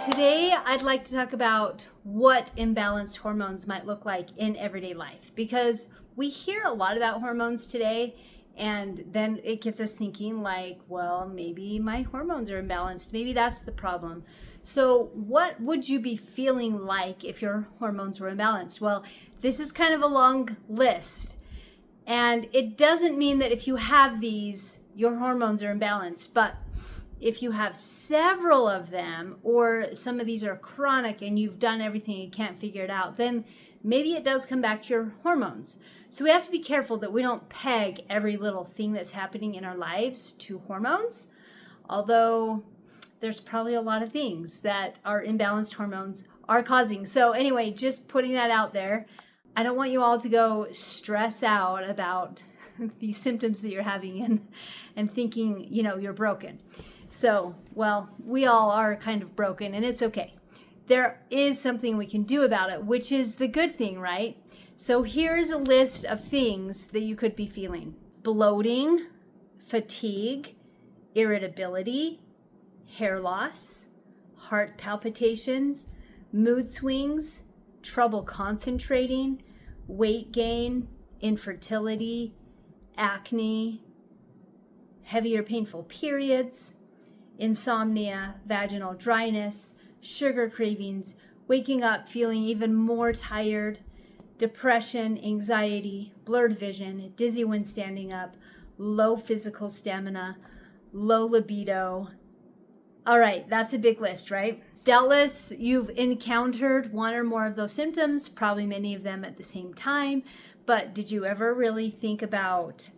Today, I'd like to talk about what imbalanced hormones might look like in everyday life, because we hear a lot about hormones today, and then it gets us thinking like, well, maybe my hormones are imbalanced. Maybe that's the problem. So what would you be feeling like if your hormones were imbalanced? Well, this is kind of a long list, and it doesn't mean that if you have these, your hormones are imbalanced, but if you have several of them, or some of these are chronic and you've done everything and can't figure it out, then maybe it does come back to your hormones. So we have to be careful that we don't peg every little thing that's happening in our lives to hormones, although there's probably a lot of things that our imbalanced hormones are causing. So anyway, just putting that out there. I don't want you all to go stress out about these symptoms that you're having and thinking, you're broken. So, well, we all are kind of broken, and it's okay. There is something we can do about it, which is the good thing, right? So here's a list of things that you could be feeling: bloating, fatigue, irritability, hair loss, heart palpitations, mood swings, trouble concentrating, weight gain, infertility, acne, heavy or painful periods, insomnia, vaginal dryness, sugar cravings, waking up feeling even more tired, depression, anxiety, blurred vision, dizzy when standing up, low physical stamina, low libido. All right, that's a big list, right? Doubtless you've encountered one or more of those symptoms, probably many of them at the same time, but did you ever really think about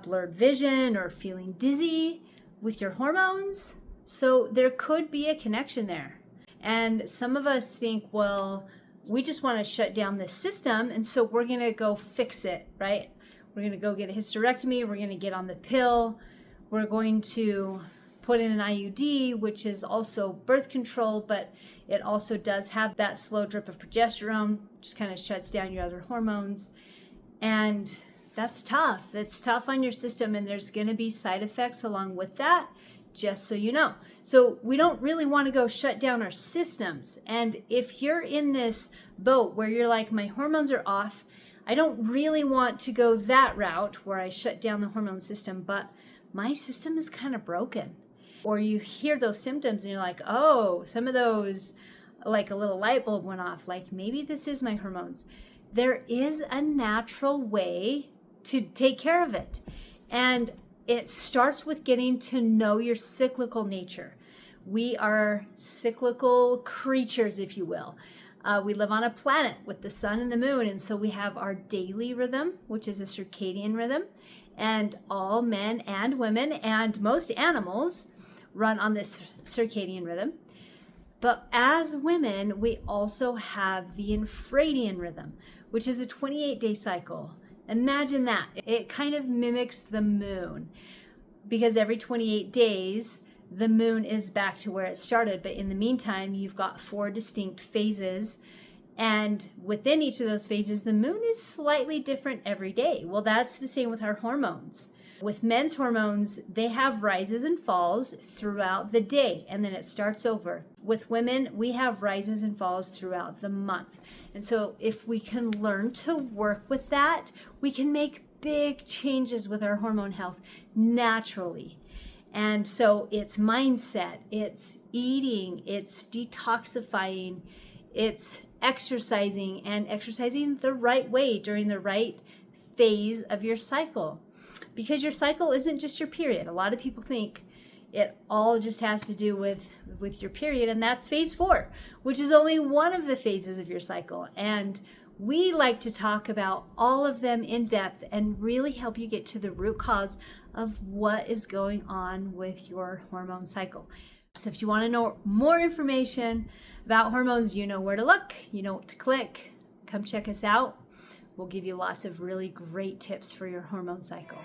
blurred vision or feeling dizzy with your hormones? So there could be a connection there. And some of us think, well, we just want to shut down this system, and so we're going to go fix it, right? We're going to go get a hysterectomy, we're going to get on the pill, we're going to put in an IUD, which is also birth control, but it also does have that slow drip of progesterone, just kind of shuts down your other hormones. And that's tough. That's tough on your system, and there's going to be side effects along with that, just so you know. So we don't really want to go shut down our systems. And if you're in this boat where you're like, my hormones are off, I don't really want to go that route where I shut down the hormone system, but my system is kind of broken. Or you hear those symptoms and you're like, oh, some of those, like a little light bulb went off, like maybe this is my hormones. There is a natural way to take care of it. And it starts with getting to know your cyclical nature. We are cyclical creatures, if you will. We live on a planet with the sun and the moon, and so we have our daily rhythm, which is a circadian rhythm, and all men and women and most animals run on this circadian rhythm. But as women, we also have the infradian rhythm, which is a 28-day cycle. Imagine that. It kind of mimics the moon, because every 28 days, the moon is back to where it started. But in the meantime, you've got 4 distinct phases. And within each of those phases, the moon is slightly different every day. Well, that's the same with our hormones. With men's hormones, they have rises and falls throughout the day, and then it starts over. With women, we have rises and falls throughout the month. And so if we can learn to work with that, we can make big changes with our hormone health naturally. And so it's mindset, it's eating, it's detoxifying, it's exercising, and exercising the right way during the right phase of your cycle. Because your cycle isn't just your period. A lot of people think it all just has to do with your period, and that's phase 4, which is only one of the phases of your cycle. And we like to talk about all of them in depth and really help you get to the root cause of what is going on with your hormone cycle. So if you want to know more information about hormones, you know where to look, you know what to click. Come check us out. We'll give you lots of really great tips for your hormone cycle.